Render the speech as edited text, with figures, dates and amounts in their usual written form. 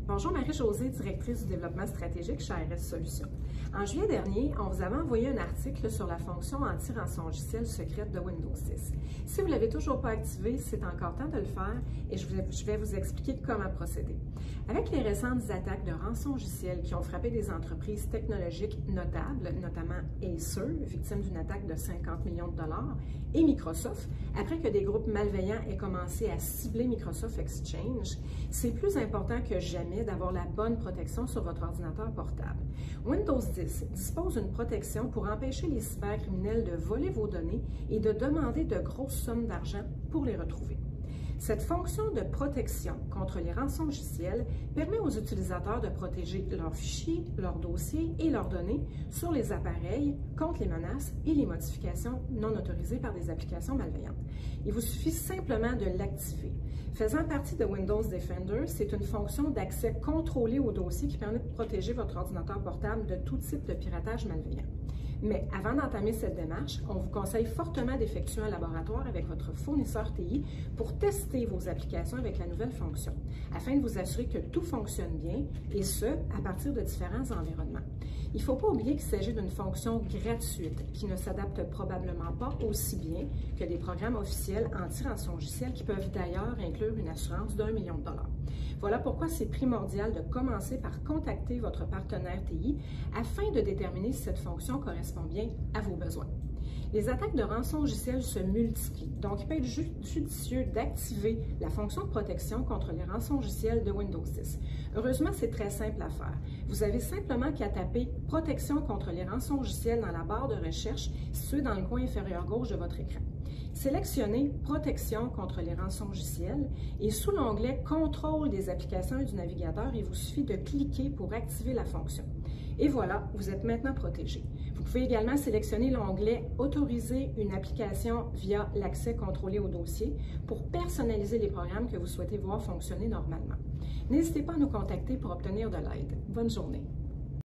Bonjour Marie-Josée, directrice du développement stratégique chez ARS Solutions. En juillet dernier, on vous avait envoyé un article sur la fonction anti-rançongiciel secrète de Windows 10. Si vous ne l'avez toujours pas activé, c'est encore temps de le faire et je vais vous expliquer comment procéder. Avec les récentes attaques de rançongiciel qui ont frappé des entreprises technologiques notables, notamment Acer, victime d'une attaque de 50 millions de dollars, et Microsoft, après que des groupes malveillants aient commencé à cibler Microsoft Exchange, c'est plus important que jamais d'avoir la bonne protection sur votre ordinateur portable. Windows 10 dispose d'une protection pour empêcher les cybercriminels de voler vos données et de demander de grosses sommes d'argent pour les retrouver. Cette fonction de protection contre les rançongiciels permet aux utilisateurs de protéger leurs fichiers, leurs dossiers et leurs données sur les appareils contre les menaces et les modifications non autorisées par des applications malveillantes. Il vous suffit simplement de l'activer. Faisant partie de Windows Defender, c'est une fonction d'accès contrôlé au dossier qui permet de protéger votre ordinateur portable de tout type de piratage malveillant. Mais avant d'entamer cette démarche, on vous conseille fortement d'effectuer un laboratoire avec votre fournisseur TI pour tester vos applications avec la nouvelle fonction, afin de vous assurer que tout fonctionne bien, et ce, à partir de différents environnements. Il ne faut pas oublier qu'il s'agit d'une fonction gratuite qui ne s'adapte probablement pas aussi bien que des programmes officiels anti-rançongiciel qui peuvent d'ailleurs inclure une assurance d'1 million de dollars. Voilà pourquoi c'est primordial de commencer par contacter votre partenaire TI afin de déterminer si cette fonction correspond bien à vos besoins. Les attaques de rançongiciel se multiplient, donc il peut être judicieux d'activer la fonction de protection contre les rançongiciels de Windows 10. Heureusement, c'est très simple à faire. Vous avez simplement qu'à taper « Protection contre les rançongiciels » dans la barre de recherche située dans le coin inférieur gauche de votre écran. Sélectionnez « Protection contre les rançongiciels » et sous l'onglet « Contrôle des applications et du navigateur », il vous suffit de cliquer pour activer la fonction. Et voilà, vous êtes maintenant protégé. Vous pouvez également sélectionner l'onglet « Autoriser une application via l'accès contrôlé au dossier » pour personnaliser les programmes que vous souhaitez voir fonctionner normalement. N'hésitez pas à nous contacter pour obtenir de l'aide. Bonne journée!